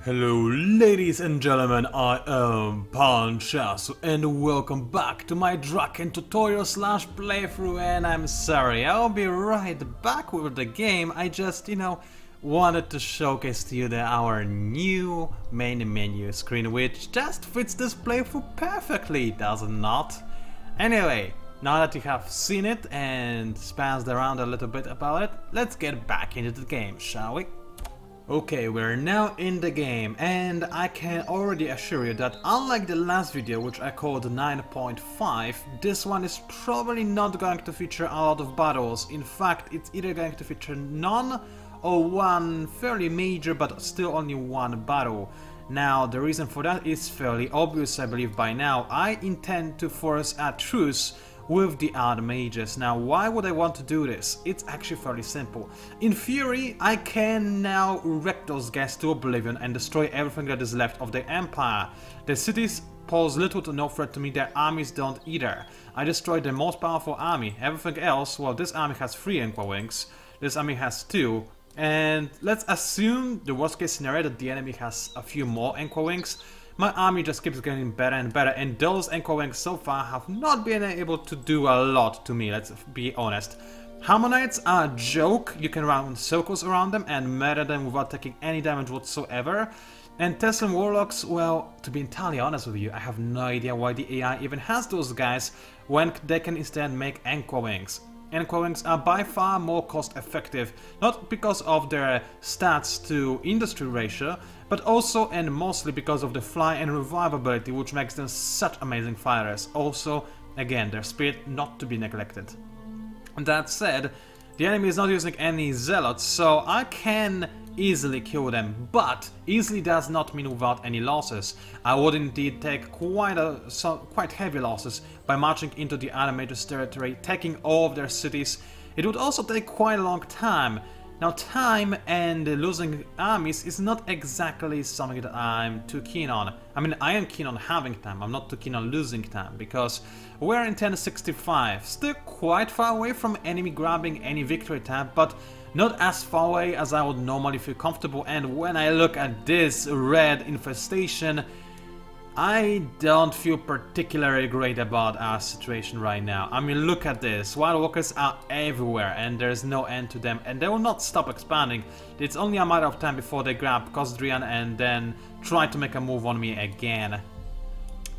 Hello ladies and gentlemen, I am PANCZASU and welcome back to my Drakken tutorial slash playthrough, and I'm sorry, I'll be right back with the game. I just, wanted to showcase to you our new main menu screen, which just fits this playthrough perfectly, does it not? Anyway, now that you have seen it and spazzed around a little bit about it, let's get back into the game, shall we? Okay, we're now in the game, and I can already assure you that unlike the last video, which I called 9.5, this one is probably not going to feature a lot of battles. In fact, it's either going to feature none or one fairly major but still only one battle. Now, the reason for that is fairly obvious, I believe by now. I intend to force a truce with the other mages. Now, why would I want to do this? It's actually fairly simple. In theory, I can now wreck those guys to oblivion and destroy everything that is left of the empire. The cities pose little to no threat to me, their armies don't either. I destroyed the most powerful army. Everything else, well, this army has 3 Inqua wings, this army has 2, and let's assume the worst case scenario that the enemy has a few more Inqua wings. My army just keeps getting better and better, and those Inqua wings so far have not been able to do a lot to me, let's be honest. Harmonites are a joke. You can run circles around them and murder them without taking any damage whatsoever. And Teslan Warlocks, well, to be entirely honest with you, I have no idea why the AI even has those guys when they can instead make Inqua wings. Inqua wings are by far more cost effective, not because of their stats to industry ratio, but also and mostly because of the fly and revive ability, which makes them such amazing fighters. Also, again, their speed not to be neglected. That said, the enemy is not using any zealots, so I can easily kill them, but easily does not mean without any losses. I would indeed take quite heavy losses by marching into the other mage's territory, taking all of their cities. It would also take quite a long time. Now, time and losing armies is not exactly something that I'm too keen on. I mean, I am keen on having time, I'm not too keen on losing time, because we're in 1065, still quite far away from enemy grabbing any victory tab, but not as far away as I would normally feel comfortable. And when I look at this red infestation, I don't feel particularly great about our situation right now. I mean, look at this. Wild Walkers are everywhere and there's no end to them, and they will not stop expanding. It's only a matter of time before they grab Kosdrian and then try to make a move on me again.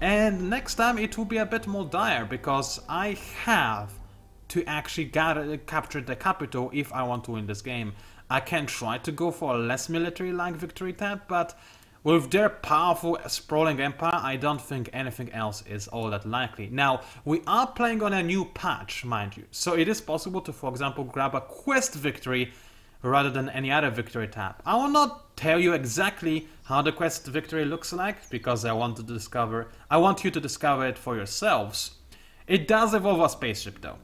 And next time it will be a bit more dire, because I have to actually capture the capital if I want to win this game. I can try to go for a less military-like victory tab, but with their powerful, sprawling empire, I don't think anything else is all that likely. Now, we are playing on a new patch, mind you, so it is possible to, for example, grab a quest victory rather than any other victory tab. I will not tell you exactly how the quest victory looks like, because I want you to discover it for yourselves. It does involve a spaceship, though.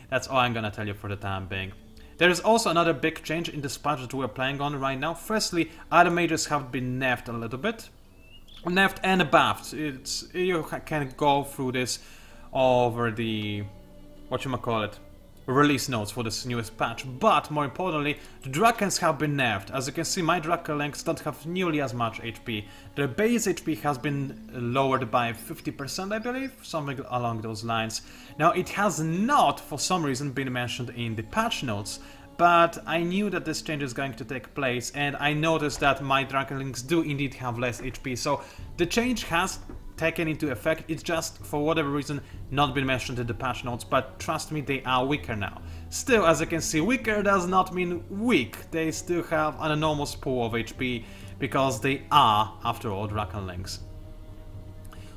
That's all I'm gonna tell you for the time being. There is also another big change in this patch that we're playing on right now. Firstly, other mages have been nerfed a little bit. Nerfed and buffed. You can go through this over the release notes for this newest patch, but more importantly, the Drakkens have been nerfed. As you can see, my Drakkenlings don't have nearly as much HP. Their base HP has been lowered by 50%, I believe, something along those lines. Now, it has not, for some reason, been mentioned in the patch notes, but I knew that this change is going to take place, and I noticed that my Drakkenlings do indeed have less HP, so the change has taken into effect. It's just, for whatever reason, not been mentioned in the patch notes, but trust me, they are weaker now. Still, as you can see, weaker does not mean weak. They still have an enormous pool of HP, because they are, after all, Drakkenlings.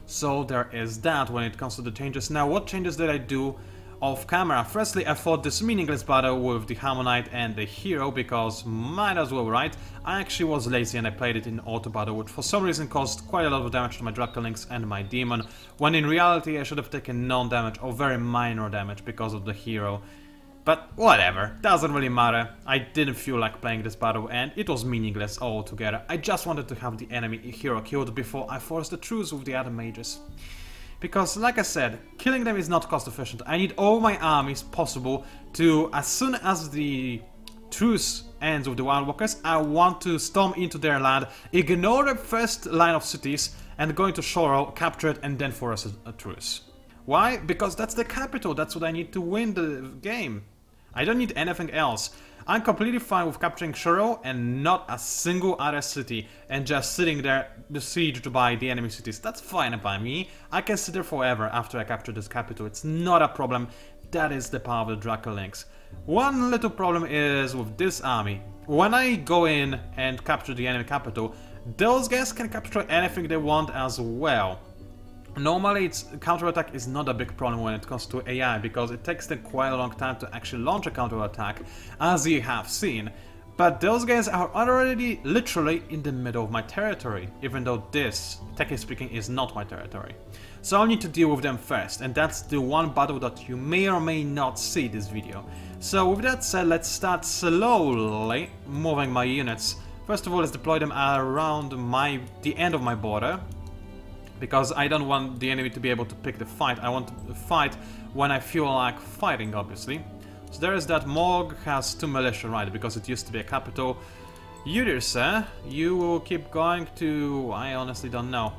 So there is that when it comes to the changes. Now, what changes did I do off camera? Firstly, I fought this meaningless battle with the Harmonite and the hero, because might as well, right? I actually was lazy and I played it in auto battle, which for some reason caused quite a lot of damage to my Drakkenlings and my demon, when in reality I should have taken non-damage or very minor damage because of the hero. But whatever, doesn't really matter. I didn't feel like playing this battle and it was meaningless altogether. I just wanted to have the enemy hero killed before I forced the truce with the other mages. Because, like I said, killing them is not cost efficient. I need all my armies possible to, as soon as the truce ends with the Wild Walkers, I want to storm into their land, ignore the first line of cities, and go into Shoro, capture it, and then force a truce. Why? Because that's the capital, that's what I need to win the game. I don't need anything else. I'm completely fine with capturing Shoro and not a single other city and just sitting there besieged by the enemy cities. That's fine by me. I can sit there forever after I capture this capital. It's not a problem. That is the power of the Drakken links. One little problem is with this army. When I go in and capture the enemy capital, those guys can capture anything they want as well. Normally, counterattack is not a big problem when it comes to AI, because it takes them quite a long time to actually launch a counterattack, as you have seen. But those guys are already literally in the middle of my territory, even though this, technically speaking, is not my territory. So I'll need to deal with them first, and that's the one battle that you may or may not see this video. So with that said, let's start slowly moving my units. First of all, let's deploy them around the end of my border, because I don't want the enemy to be able to pick the fight. I want to fight when I feel like fighting, obviously. So there is that. Morg has 2 militia, right, because it used to be a capital. You dear sir, you will keep going to... I honestly don't know.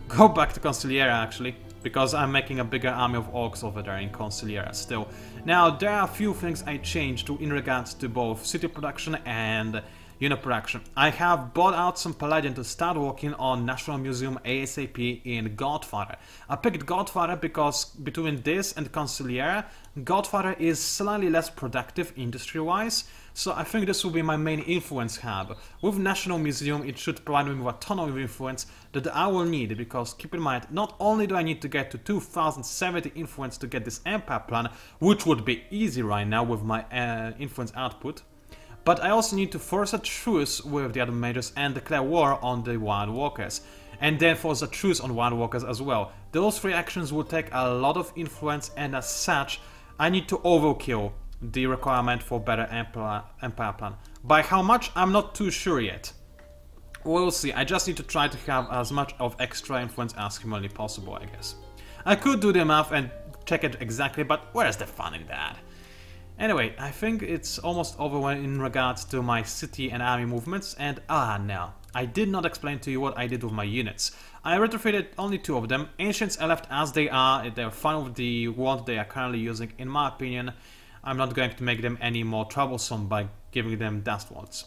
Go back to Consigliera, actually, because I'm making a bigger army of orcs over there in Consigliera still. Now, there are a few things I changed in regards to both city production and unit production. I have bought out some Paladin to start working on National Museum ASAP in Godfather. I picked Godfather because between this and Consigliera, Godfather is slightly less productive industry-wise, so I think this will be my main influence hub. With National Museum, it should provide me with a ton of influence that I will need, because keep in mind, not only do I need to get to 2070 influence to get this Empire plan, which would be easy right now with my influence output, but I also need to force a truce with the other majors and declare war on the Wild Walkers. And then force a truce on Wild Walkers as well. Those 3 actions will take a lot of influence, and as such, I need to overkill the requirement for better Empire plan. By how much, I'm not too sure yet. We'll see. I just need to try to have as much of extra influence as humanly possible, I guess. I could do the math and check it exactly, but where's the fun in that? Anyway, I think it's almost over in regards to my city and army movements, and now, I did not explain to you what I did with my units. I retrofitted only 2 of them. Ancients I left as they are, they're fine with the wand they are currently using. In my opinion, I'm not going to make them any more troublesome by giving them dust wands.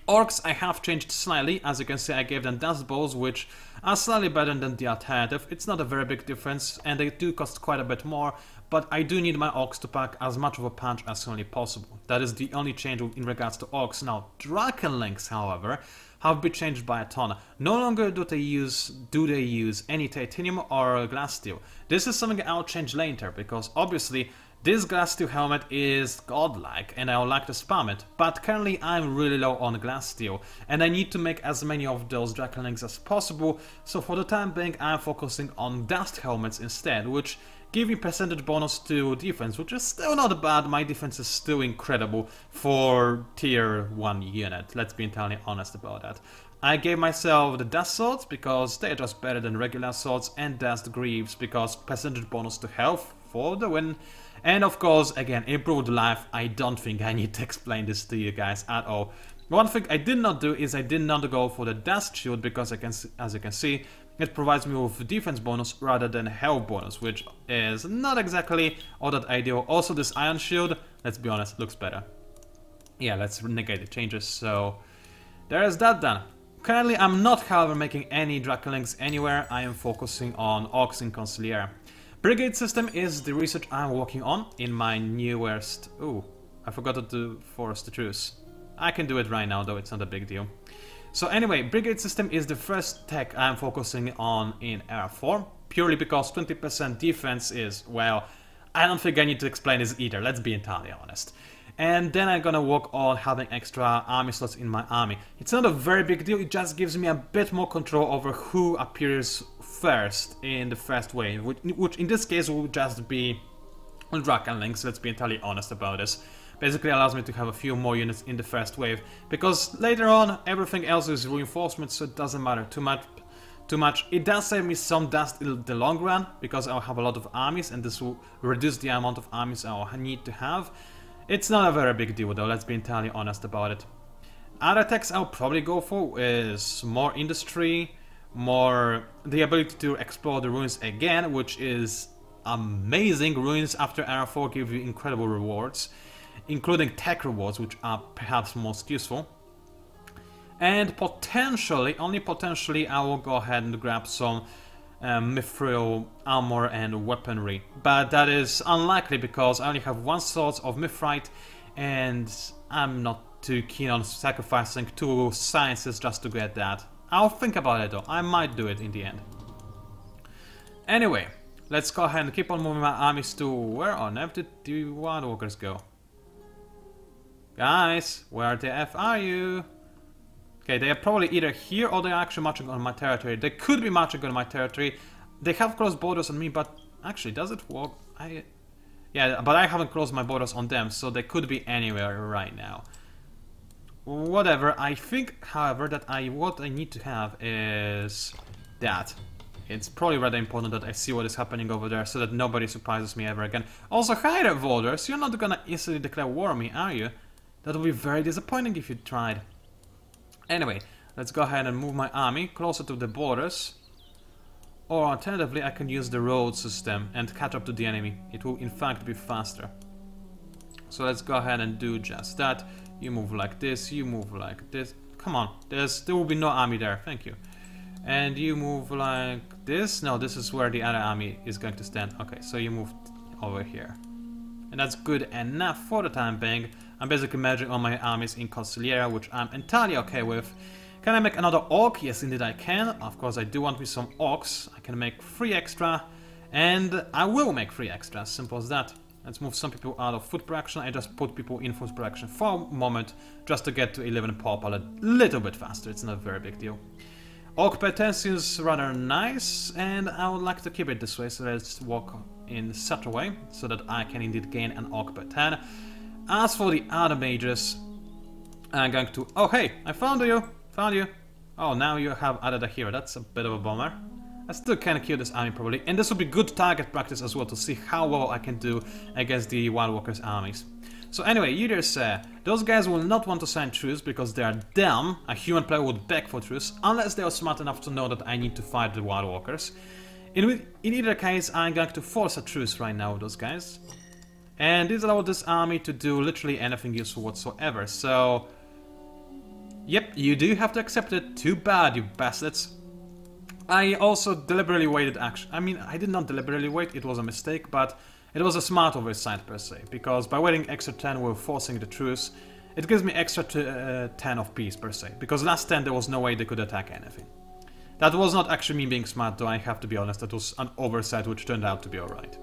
Orcs I have changed slightly. As you can see, I gave them dust bows, which are slightly better than the alternative. It's not a very big difference, and they do cost quite a bit more, but I do need my orcs to pack as much of a punch as humanly possible. That is the only change in regards to orcs. Now, Drakken links, however, have been changed by a ton. No longer do they use any titanium or glass steel. This is something I'll change later, because obviously this glass steel helmet is godlike and I would like to spam it, but currently I'm really low on glass steel and I need to make as many of those Drakken links as possible, so for the time being I'm focusing on dust helmets instead, which give me percentage bonus to defense, which is still not bad. My defense is still incredible for tier 1 unit, let's be entirely honest about that. I gave myself the dust swords because they're just better than regular swords, and dust greaves because percentage bonus to health for the win. And of course, again, improved life. I don't think I need to explain this to you guys at all. One thing I did not do is I did not go for the dust shield because as you can see, it provides me with defense bonus rather than health bonus, which is not exactly all that ideal. Also, this iron shield, let's be honest, looks better. Yeah, let's negate the changes. So there is that done. Currently, I'm not, however, making any Drakken links anywhere. I am focusing on orcs in Consigliera. Brigade system is the research I'm working on in my newest... Ooh, I forgot to force the truce. I can do it right now, though, it's not a big deal. So anyway, Brigade system is the first tech I'm focusing on in Era 4, purely because 20% defense is, well, I don't think I need to explain this either, let's be entirely honest. And then I'm gonna work on having extra army slots in my army. It's not a very big deal, it just gives me a bit more control over who appears first in the first wave, which in this case will just be Drakken links, let's be entirely honest about this. Basically allows me to have a few more units in the first wave, because later on everything else is reinforcement, so it doesn't matter too much. It does save me some dust in the long run, because I'll have a lot of armies and this will reduce the amount of armies I'll need to have. It's not a very big deal though, let's be entirely honest about it. Other techs I'll probably go for is more industry, more the ability to explore the ruins again, which is amazing. Ruins after Era 4 give you incredible rewards, including tech rewards, which are perhaps most useful. And potentially, only potentially, I will go ahead and grab some mithril armor and weaponry. But that is unlikely because I only have one source of mithrite and I'm not too keen on sacrificing 2 sciences just to get that. I'll think about it though, I might do it in the end. Anyway, let's go ahead and keep on moving my armies to... Where on earth did the Wild Walkers go? Guys, where the F are you? Okay, they are probably either here or they're actually marching on my territory. They could be marching on my territory. They have closed borders on me, but actually, does it work? Yeah, but I haven't closed my borders on them, so they could be anywhere right now. Whatever, I think, however, that what I need to have is that. It's probably rather important that I see what is happening over there so that nobody surprises me ever again. Also, hi there, Voters, you're not gonna easily declare war on me, are you? That would be very disappointing if you tried. Anyway, let's go ahead and move my army closer to the borders. Or alternatively, I can use the road system and catch up to the enemy. It will in fact be faster. So let's go ahead and do just that. You move like this, you move like this. Come on, there will be no army there, thank you. And you move like this. No, this is where the other army is going to stand. Okay, so you move over here. And that's good enough for the time being. I'm basically merging all my armies in Consigliera, which I'm entirely okay with. Can I make another orc? Yes, indeed I can. Of course, I do want me some orcs. I can make 3 extra, and I will make 3 extra. Simple as that. Let's move some people out of food production. I just put people in food production for a moment, just to get to 11 pop a little bit faster. It's not a very big deal. Orc per 10 seems rather nice, and I would like to keep it this way. So let's walk in such a way so that I can indeed gain an orc per 10. As for the other mages, I'm going to... Oh, hey, I found you! Found you! Oh, now you have added a hero. That's a bit of a bummer. I still can kill this army probably, and this will be good target practice as well to see how well I can do against the Wild Walkers armies. So anyway, you there say, those guys will not want to sign truce because they are dumb. A human player would beg for truce, unless they are smart enough to know that I need to fight the Wild Walkers. In either case, I'm going to force a truce right now with those guys. And this allows this army to do literally anything useful whatsoever, so... Yep, you do have to accept it. Too bad, you bastards. I also deliberately waited actually. I mean, I did not deliberately wait, it was a mistake, but it was a smart oversight per se. Because by waiting extra 10 while forcing the truce, it gives me extra 10 of peace per se. Because last 10 there was no way they could attack anything. That was not actually me being smart though, I have to be honest. That was an oversight which turned out to be alright.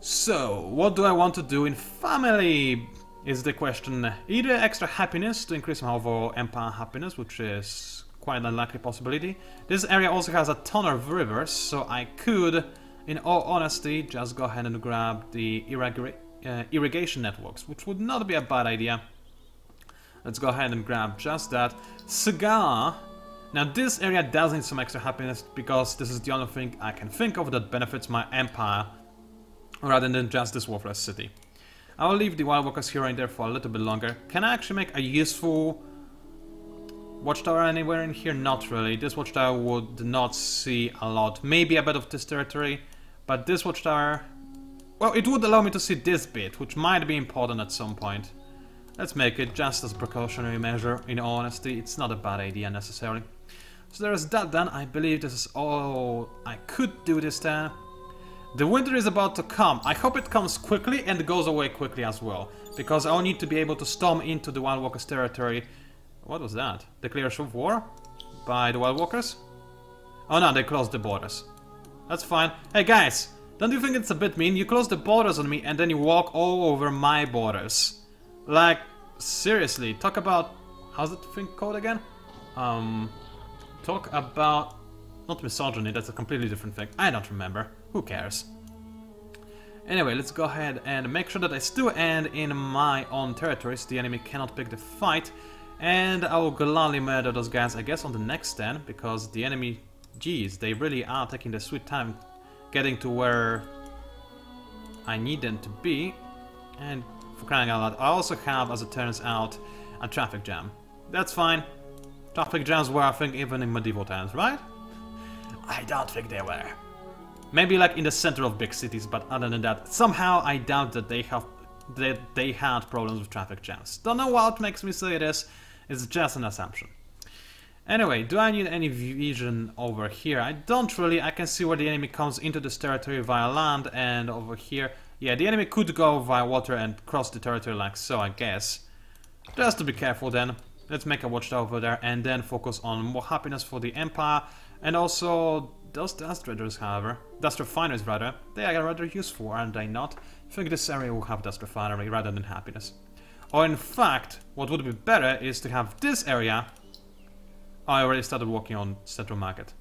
So, what do I want to do in family? Is the question. Either extra happiness to increase my overall empire happiness, which is quite an unlikely possibility. This area also has a ton of rivers, so I could, in all honesty, just go ahead and grab the irrigation networks, which would not be a bad idea. Let's go ahead and grab just that. Cigar. Now this area does need some extra happiness because this is the only thing I can think of that benefits my empire rather than just this worthless city. I will leave the Wild Walkers here and there for a little bit longer. Can I actually make a useful watchtower anywhere in here? Not really. This watchtower would not see a lot. Maybe a bit of this territory, but this watchtower... Well, it would allow me to see this bit, which might be important at some point. Let's make it just as a precautionary measure, in all honesty. It's not a bad idea necessarily. So there is that done. I believe this is all I could do this time. The winter is about to come. I hope it comes quickly and goes away quickly as well. Because I'll need to be able to storm into the Wild Walkers territory. What was that? Declaration of war? By the Wild Walkers? Oh no, they closed the borders. That's fine. Hey guys, don't you think it's a bit mean? You close the borders on me and then you walk all over my borders. Like, seriously, talk about... How's that thing called again? Talk about... Not misogyny, that's a completely different thing. I don't remember. Who cares? Anyway, let's go ahead and make sure that I still end in my own territories. The enemy cannot pick the fight. And I will gladly murder those guys, I guess, on the next stand. Because the enemy, geez, they really are taking their sweet time getting to where I need them to be. And for crying out loud. I also have, as it turns out, a traffic jam. That's fine. Traffic jams were, I think, even in medieval times, right? I don't think they were. Maybe like in the center of big cities, but other than that, somehow I doubt that they had problems with traffic jams. Don't know what makes me say this. It's just an assumption. Anyway, do I need any vision over here? I don't really. I can see where the enemy comes into this territory via land, and over here, yeah, the enemy could go via water and cross the territory like so, I guess. Just to be careful then. Let's make a watchtower over there and then focus on more happiness for the Empire. And also, those dust dredgers, however, dust refineries rather, they are rather useful, aren't they not? I think this area will have dust refinery rather than happiness. Or in fact, what would be better is to have this area. I already started working on Central Market.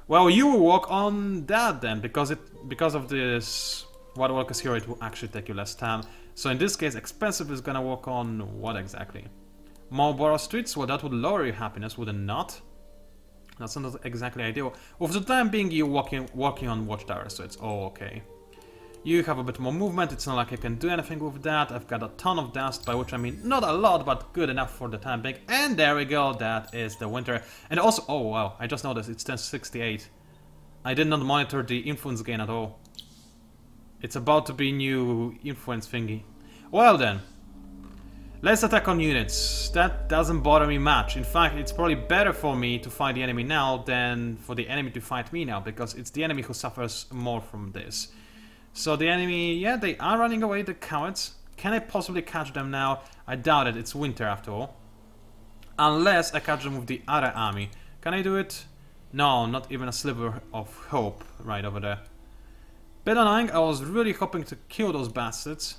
Well, you will work on that then, because of this White Workers here, it will actually take you less time. So in this case, expensive is gonna work on what exactly? More borough streets? Well, that would lower your happiness, would it not? That's not exactly ideal. Well, for the time being, you're working on watchtowers, so it's all okay. You have a bit more movement, it's not like I can do anything with that. I've got a ton of dust, by which I mean not a lot, but good enough for the time being. And there we go, that is the winter. And also, oh wow, I just noticed it's 1068. I did not monitor the influence gain at all. It's about to be new influence thingy. Well then, let's attack on units. That doesn't bother me much. In fact, it's probably better for me to fight the enemy now than for the enemy to fight me now, because it's the enemy who suffers more from this. So the enemy, yeah, they are running away, the cowards. Can I possibly catch them now? I doubt it, it's winter after all. Unless I catch them with the other army. Can I do it? No, not even a sliver of hope right over there. Bit annoying, I was really hoping to kill those bastards.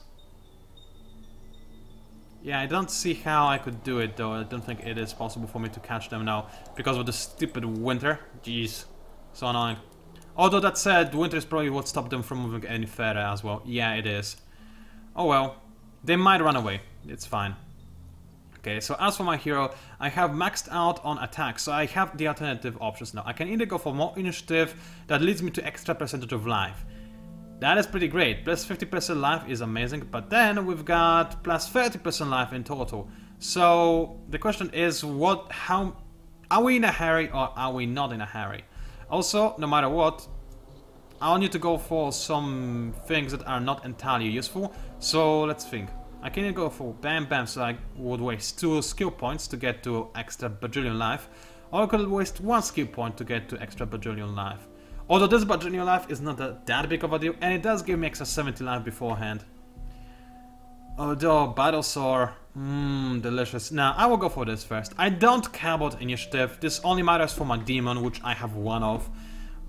Yeah, I don't see how I could do it though. I don't think it is possible for me to catch them now because of the stupid winter. Jeez, so annoying. Although that said, winter is probably what stopped them from moving any further as well. Yeah, it is. Oh well, they might run away. It's fine. Okay, so as for my hero, I have maxed out on attack, so I have the alternative options now. I can either go for more initiative that leads me to extra percentage of life. That is pretty great. Plus 50% life is amazing, but then we've got plus 30% life in total. So the question is, how are we in a hurry or are we not in a hurry? Also, no matter what, I'll need to go for some things that are not entirely useful. So let's think. I can either go for bam bam, so I would waste 2 skill points to get to extra bajillion life, or I could waste 1 skill point to get to extra bajillion life. Although this bajillion life is not that big of a deal, and it does give me extra 70 life beforehand. Although battle sore, delicious. Now I will go for this first. I don't care about initiative. This only matters for my demon, which I have 1 of.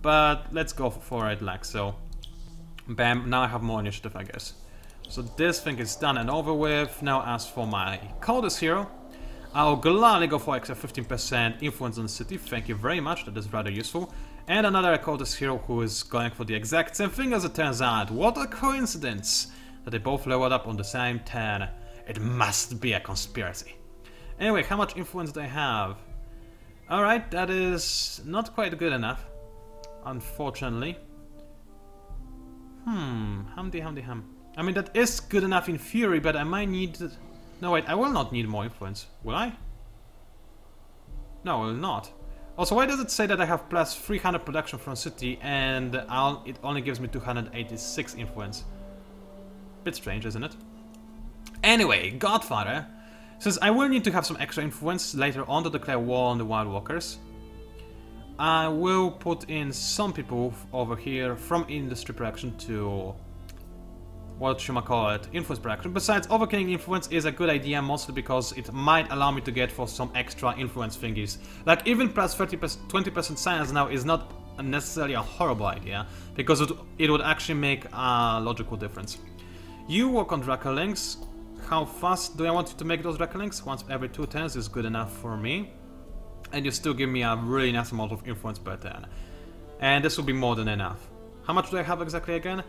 But let's go for it like so. Bam, now I have more initiative, I guess. So this thing is done and over with. Now as for my coldest hero, I'll gladly go for extra 15% influence on the city. Thank you very much, that is rather useful. And another coldest hero who is going for the exact same thing as it turns out. What a coincidence that they both leveled up on the same turn. It must be a conspiracy. Anyway, how much influence do I have? Alright, that is not quite good enough, unfortunately. Humdy. I mean, that is good enough in theory, but I might need... No, wait, I will not need more influence. Will I? No, I will not. Also, why does it say that I have plus 300 production from city and it only gives me 286 influence? Bit strange, isn't it? Anyway, Godfather. Since I will need to have some extra influence later on to declare war on the Wild Walkers, I will put in some people over here from industry production to... what should I call it? Influence production. Besides, overkilling influence is a good idea, mostly because it might allow me to get for some extra influence thingies. Like, even plus 30%, 20% science now is not necessarily a horrible idea, because it would actually make a logical difference. You work on Drakkenlings. How fast do I want you to make those Drakkenlings? Once every 2 turns is good enough for me. And you still give me a really nice amount of influence per turn. And this will be more than enough. How much do I have exactly again?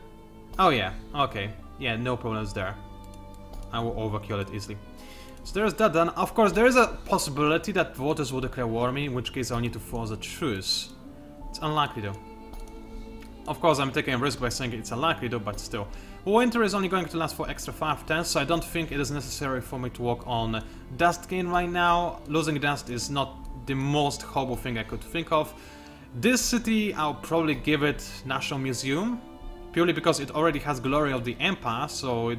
Oh yeah, okay. Yeah, no problems there. I will overkill it easily. So there's that done. Of course, there is a possibility that voters will declare war on me, in which case I'll need to force a truce. It's unlikely though. Of course, I'm taking a risk by saying it's unlikely though, but still. Winter is only going to last for extra 5 turns, so I don't think it is necessary for me to work on dust gain right now. Losing dust is not the most horrible thing I could think of. This city, I'll probably give it National Museum, purely because it already has Glory of the Empire, so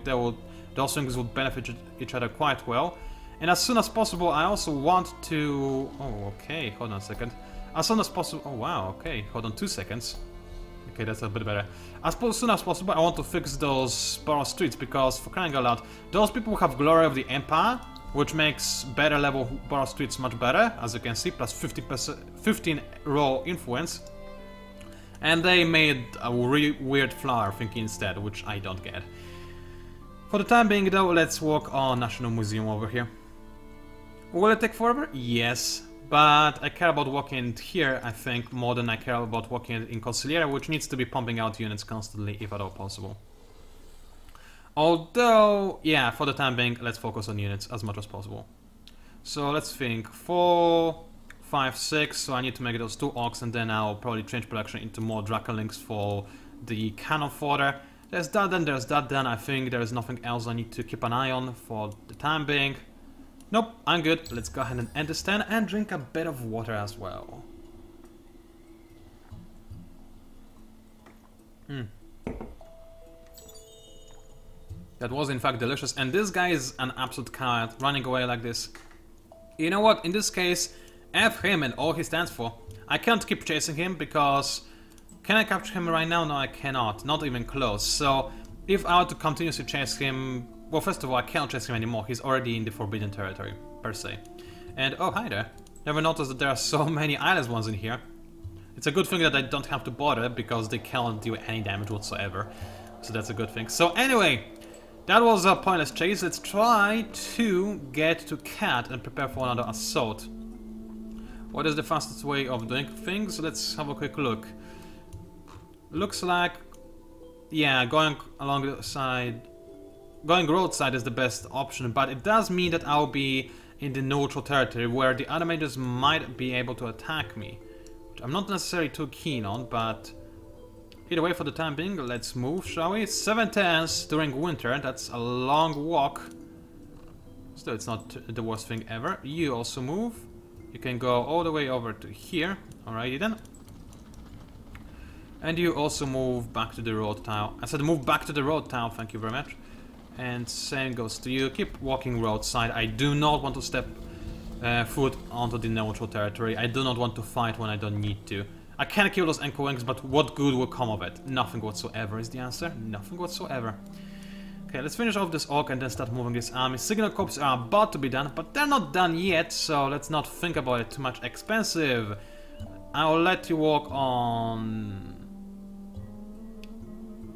those things would benefit each other quite well. And as soon as possible, I also want to... Oh, okay, hold on a second. As soon as possible... Oh, wow, okay, hold on 2 seconds. Okay, that's a bit better. As soon as possible, I want to fix those borough streets, because, for crying out loud, those people have Glory of the Empire, which makes better level borough streets much better, as you can see, plus 15 raw influence. And they made a really weird flower thingy instead, which I don't get. For the time being, though, let's work on National Museum over here. Will it take forever? Yes. But I care about walking it here, I think, more than I care about walking it in Consigliere, which needs to be pumping out units constantly, if at all possible. Although, yeah, for the time being, let's focus on units as much as possible. So let's think, 4, 5, 6, so I need to make those 2 orcs, and then I'll probably change production into more Drakken links for the cannon fodder. There's that done, I think there is nothing else I need to keep an eye on for the time being. Nope, I'm good. Let's go ahead and end this turn and drink a bit of water as well. That was in fact delicious, and this guy is an absolute coward, running away like this. You know what, in this case, F him and all he stands for. I can't keep chasing him because... Can I capture him right now? No, I cannot, not even close. So, if I were to continuously chase him... Well, first of all, I can't chase him anymore. He's already in the forbidden territory, per se. And, oh, hi there. Never noticed that there are so many eyeless ones in here. It's a good thing that I don't have to bother, because they cannot do any damage whatsoever. So that's a good thing. So anyway, that was a pointless chase. Let's try to get to Cat and prepare for another assault. What is the fastest way of doing things? Let's have a quick look. Looks like... Yeah, going along the side... Going roadside is the best option, but it does mean that I'll be in the neutral territory where the other mages might be able to attack me. Which I'm not necessarily too keen on, but either way, for the time being, let's move, shall we? 7 turns during winter, that's a long walk. Still, it's not the worst thing ever. You also move. You can go all the way over to here. Alrighty then. And you also move back to the road tile. I said move back to the road tile, thank you very much. And same goes to you. Keep walking roadside. I do not want to step foot onto the neutral territory. I do not want to fight when I don't need to. I can kill those Anchor Wings, but what good will come of it? Nothing whatsoever is the answer. Nothing whatsoever. Okay, let's finish off this orc and then start moving this army. Signal Corps are about to be done, but they're not done yet, so let's not think about it too much. Expensive. I'll let you walk on...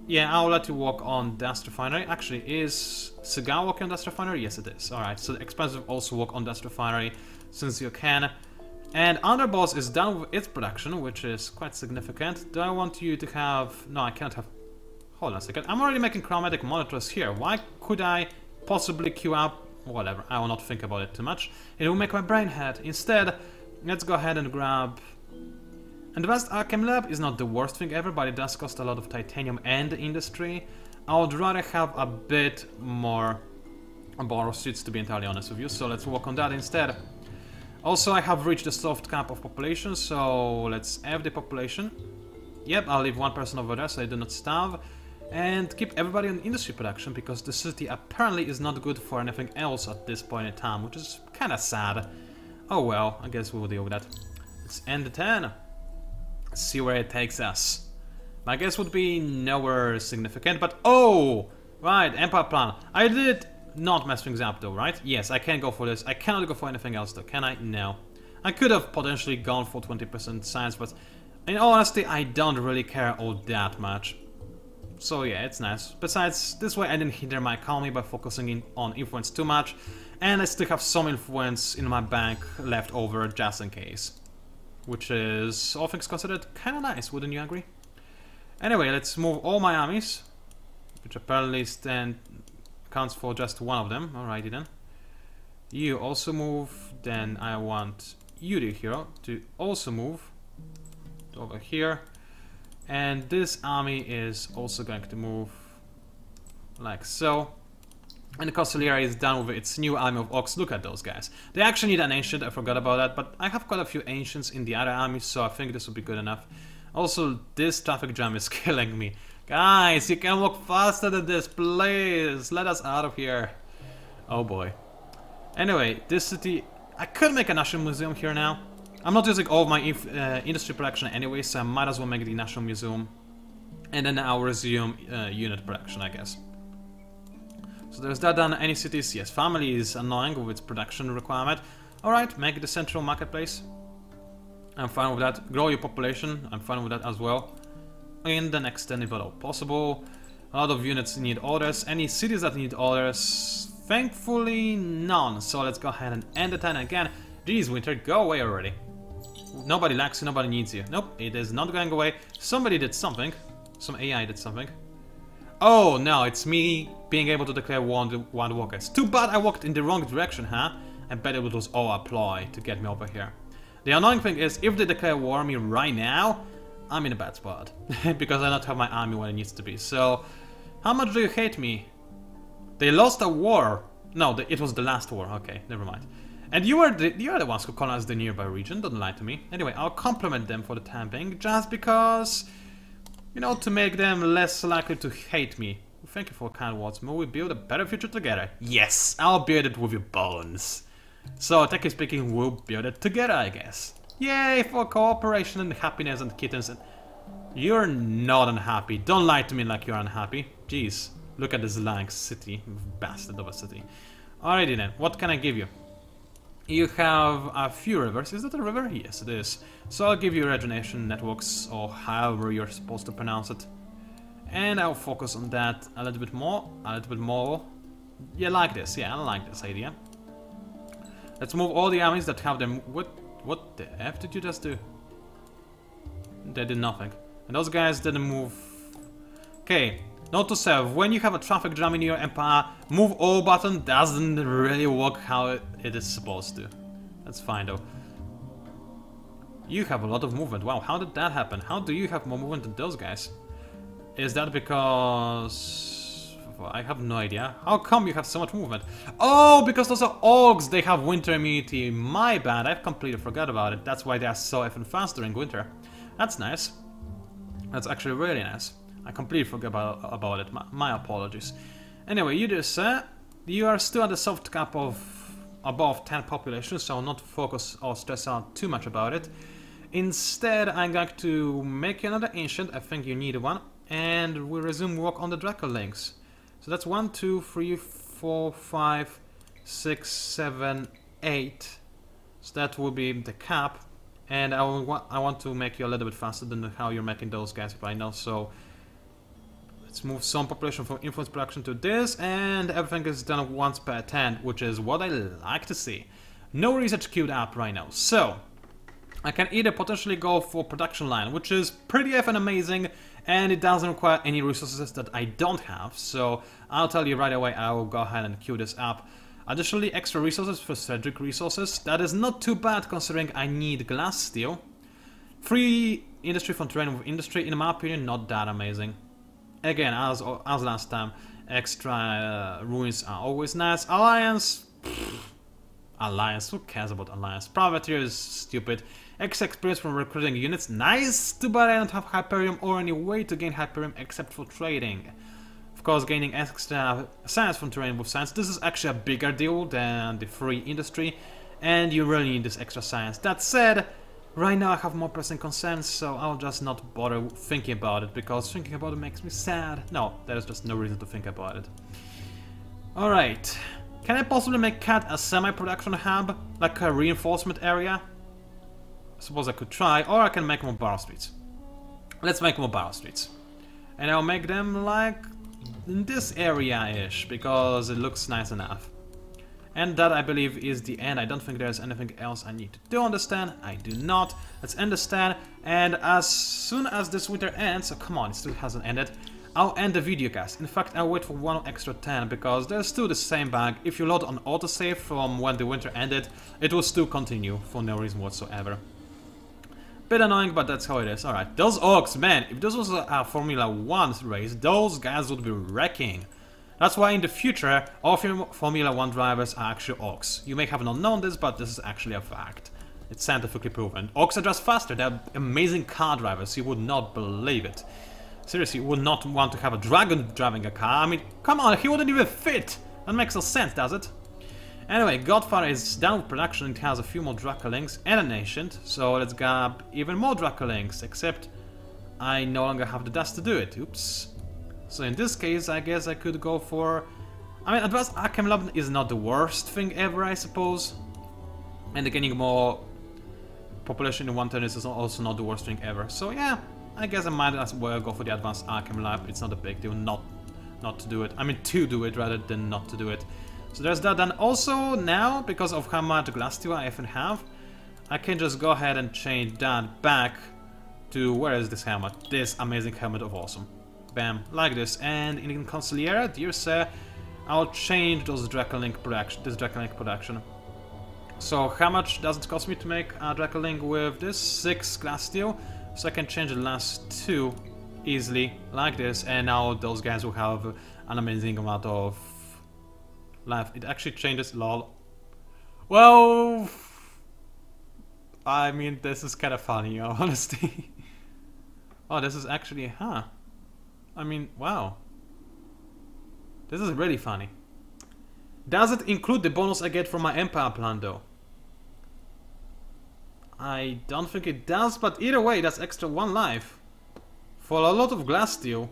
Yeah, I'll let you walk on Dust Refinery. Actually, is Cigar walking on Dust Refinery? Yes, it is. Alright, so Expensive also walk on Dust Refinery, since you can. And Underboss is done with its production, which is quite significant. Do I want you to have... No, I can't have... Hold on a second. I'm already making chromatic monitors here. Why could I possibly queue up... Whatever, I will not think about it too much. It will make my brain hurt. Instead, let's go ahead and grab... And the Advanced Alchem Lab is not the worst thing ever, but it does cost a lot of titanium and industry. I would rather have a bit more borough streets, to be entirely honest with you, so let's work on that instead. Also, I have reached the soft cap of population, so let's F the population. Yep, I'll leave one person over there so I do not starve. And keep everybody in industry production, because the city apparently is not good for anything else at this point in time, which is kinda sad. Oh well, I guess we'll deal with that. Let's end the turn. See where it takes us. My guess would be nowhere significant, but oh! Right, Empire Plan. I did not mess things up though, right? Yes, I can go for this. I cannot go for anything else though, can I? No. I could have potentially gone for 20% science, but in all honesty, I don't really care all that much. So yeah, it's nice. Besides, this way I didn't hinder my economy by focusing on influence too much, and I still have some influence in my bank left over just in case. Which is, all things considered, kinda nice, wouldn't you agree? Anyway, let's move all my armies, which apparently counts for just one of them. Alrighty then. You also move, then I want you, the hero, to also move over here. And this army is also going to move like so. And the Costeliera is done with its new army of orcs. Look at those guys. They actually need an ancient, I forgot about that, but I have quite a few ancients in the other armies, so I think this will be good enough. Also, this traffic jam is killing me. Guys, you can walk faster than this, please! Let us out of here. Oh boy. Anyway, this city... I could make a national museum here now. I'm not using all of my industry production anyway, so I might as well make the national museum. And then I'll resume unit production, I guess. So there's that done. Any cities? Yes, family is annoying with its production requirement. Alright, make the central marketplace. I'm fine with that. Grow your population. I'm fine with that as well. In the next extent, if at all possible. A lot of units need orders. Any cities that need orders? Thankfully, none. So let's go ahead and end the turn again. Jeez, Winter, go away already. Nobody likes you, nobody needs you. Nope, it is not going away. Somebody did something. Some AI did something. Oh no, it's me being able to declare war on the Wild Walkers. Too bad I walked in the wrong direction, huh? I bet it was all a ploy to get me over here. The annoying thing is, if they declare war on me right now, I'm in a bad spot. Because I don't have my army where it needs to be. So, how much do you hate me? They lost a war. No, it was the last war. Okay, never mind. And you are the ones who colonized the nearby region, don't lie to me. Anyway, I'll compliment them for the time being, just because, you know, to make them less likely to hate me. Thank you for kind words. May we build a better future together? Yes, I'll build it with your bones. So, technically speaking, we'll build it together, I guess. Yay for cooperation and happiness and kittens. And you're not unhappy. Don't lie to me like you're unhappy. Jeez, look at this lying city, bastard of a city. Alrighty then, what can I give you? You have a few rivers. Is that a river? Yes, it is. So I'll give you regeneration networks, or however you're supposed to pronounce it. And I'll focus on that a little bit more, a little bit more. Yeah, like this. Yeah, I like this idea. Let's move all the armies that have them. What the F did you just do? They did nothing. And those guys didn't move. Okay. Note to self, when you have a traffic jam in your empire, move all button doesn't really work how it is supposed to. That's fine though. You have a lot of movement. Wow, how did that happen? How do you have more movement than those guys? Is that because... well, I have no idea. How come you have so much movement? Oh, because those are orcs! They have winter immunity. My bad, I've completely forgot about it. That's why they are so effing fast during winter. That's nice. That's actually really nice. I completely forgot about it. My apologies. Anyway, you do, sir. You are still at the soft cap of above 10 population, so I'll not focus or stress out too much about it. Instead, I'm going to make you another ancient. I think you need one. And we'll resume work on the Drakken links. So that's 1, 2, 3, 4, 5, 6, 7, 8. So that will be the cap. And I want to make you a little bit faster than how you're making those guys right now. So let's move some population from influence production to this, and everything is done once per turn, which is what I like to see. No research queued up right now, so I can either potentially go for production line, which is pretty effing amazing, and it doesn't require any resources that I don't have, so I'll tell you right away, I will go ahead and queue this up. Additionally, extra resources for strategic resources. That is not too bad considering I need glass steel. Free industry from terrain with industry, in my opinion, not that amazing. Again, as last time, extra ruins are always nice. Alliance, Alliance, who cares about Alliance? Privateer is stupid. Extra experience from recruiting units, nice. Too bad I don't have Hyperium or any way to gain Hyperium except for trading. Of course, gaining extra science from terrain with science. This is actually a bigger deal than the free industry, and you really need this extra science. That said, right now I have more pressing concerns, so I'll just not bother thinking about it, because thinking about it makes me sad. No, there's just no reason to think about it. Alright. Can I possibly make Cat a semi-production hub? Like a reinforcement area? I suppose I could try, or I can make more barrow streets. Let's make more barrow streets. And I'll make them like in this area-ish, because it looks nice enough. And that, I believe, is the end. I don't think there's anything else I need to do on the stand. I do not. Let's end the stand, and as soon as this winter ends, oh come on, it still hasn't ended, I'll end the videocast. In fact, I'll wait for one extra 10, because there's still the same bug. If you load on autosave from when the winter ended, it will still continue for no reason whatsoever. Bit annoying, but that's how it is. Alright, those orcs, man, if this was a Formula 1 race, those guys would be wrecking. That's why in the future, all Formula 1 drivers are actually orcs. You may have not known this, but this is actually a fact. It's scientifically proven. Orcs are just faster, they're amazing car drivers, you would not believe it. Seriously, you would not want to have a dragon driving a car. I mean, come on, he wouldn't even fit! That makes no sense, does it? Anyway, Godfather is done with production, it has a few more Drakkelings and an Ancient, so let's grab even more Drakkelings, except I no longer have the dust to do it, oops. So in this case, I guess I could go for... I mean, Advanced Archem Lab is not the worst thing ever, I suppose. And getting more population in one turn is also not the worst thing ever. So yeah, I guess I might as well go for the Advanced Archem Lab. It's not a big deal not to do it. I mean, to do it rather than not to do it. So there's that. And also now, because of how much Glasssteel I even have, I can just go ahead and change that back to... Where is this helmet? This amazing helmet of awesome. Bam, like this. And in Consigliere, dear sir, I'll change those Drakkeling production. So how much does it cost me to make a Drakkeling with this? 6 Glasssteel. So I can change the last 2 easily, like this, and now those guys will have an amazing amount of life. It actually changes, lol. Well, I mean, this is kind of funny, honestly. Oh, this is actually, huh. I mean, wow. This is really funny. Does it include the bonus I get from my Empire plan, though? I don't think it does, but either way, that's extra 1 life. For a lot of Glasssteel.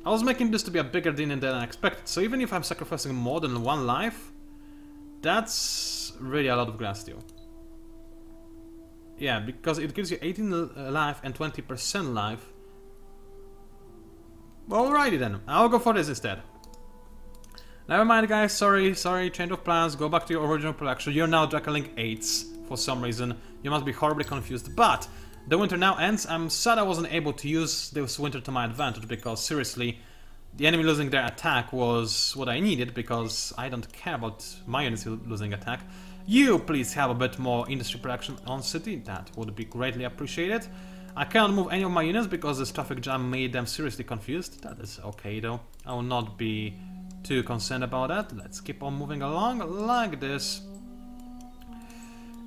I was making this to be a bigger deal than I expected, so even if I'm sacrificing more than 1 life, that's really a lot of Glasssteel. Yeah, because it gives you 18 life and 20% life. Alrighty then, I'll go for this instead. Never mind guys, sorry, change of plans, go back to your original production. You're now Drakkeling 8s for some reason. You must be horribly confused, but the winter now ends. I'm sad I wasn't able to use this winter to my advantage, because seriously, the enemy losing their attack was what I needed, because I don't care about my units losing attack. You please have a bit more industry production on city, that would be greatly appreciated. I cannot move any of my units because this traffic jam made them seriously confused. That is okay though. I will not be too concerned about that. Let's keep on moving along like this.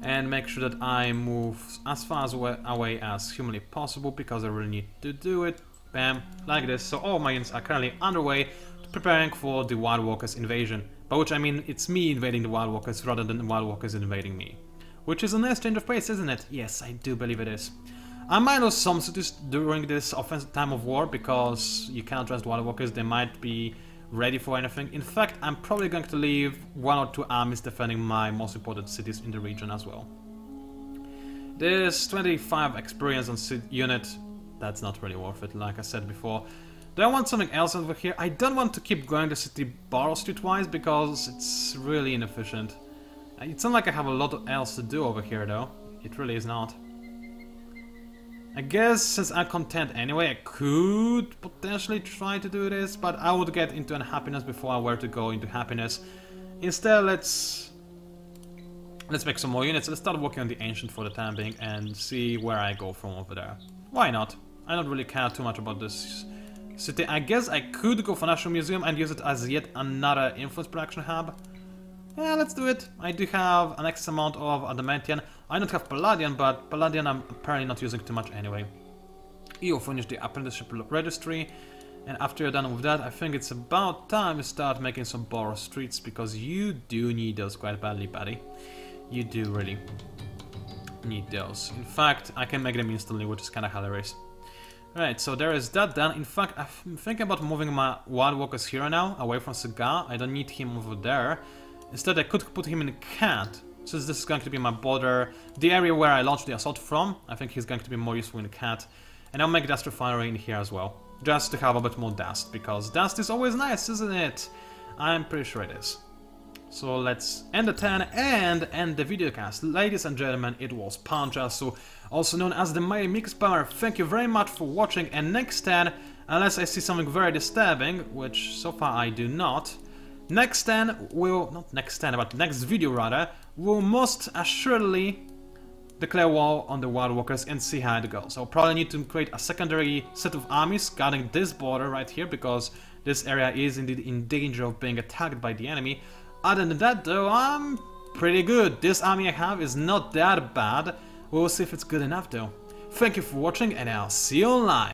And make sure that I move as far away as humanly possible, because I really need to do it. Bam, like this. So all my units are currently underway, preparing for the Wild Walkers invasion. By which I mean it's me invading the Wild Walkers rather than the Wild Walkers invading me. Which is a nice change of pace, isn't it? Yes, I do believe it is. I might lose some cities during this offensive time of war, because you cannot trust Wild Walkers, they might be ready for anything. In fact, I'm probably going to leave 1 or 2 armies defending my most important cities in the region as well. This 25 experience on unit, that's not really worth it, like I said before. Do I want something else over here? I don't want to keep going to city Barrow Street-wise, because it's really inefficient. It's not like I have a lot else to do over here though. It really is not. I guess since I'm content anyway, I could potentially try to do this, but I would get into unhappiness before I were to go into happiness. Instead, let's make some more units. Let's start working on the Ancient for the time being and see where I go from over there. Why not? I don't really care too much about this city. I guess I could go for National Museum and use it as yet another influence production hub. Yeah, let's do it. I do have an X amount of Adamantian. I don't have Palladian, but Palladian I'm apparently not using too much anyway. You'll finish the apprenticeship registry, and after you're done with that, I think it's about time to start making some Borough Streets, because you do need those quite badly, buddy. You do really need those. In fact, I can make them instantly, which is kind of hilarious. Right, so there is that done. In fact, I'm thinking about moving my Wild Walkers here now, away from Cigar. I don't need him over there. Instead, I could put him in Kant, since this is going to be my border, the area where I launched the assault from. I think he's going to be more useful in Kant. And I'll make Dust Refinery in here as well, just to have a bit more dust, because dust is always nice, isn't it? I'm pretty sure it is. So let's end the turn and end the videocast. Ladies and gentlemen, it was PANCZASU, also known as the Mighty Mix Power. Thank you very much for watching, and next turn, unless I see something very disturbing, which so far I do not, next turn will, not next turn, but next video rather, will most assuredly declare war on the Wild Walkers and see how it goes. So I'll probably need to create a secondary set of armies guarding this border right here, because This area is indeed in danger of being attacked by the enemy. Other than that though, I'm pretty good. This army I have is not that bad. We'll see if it's good enough though. Thank you for watching and I'll see you online.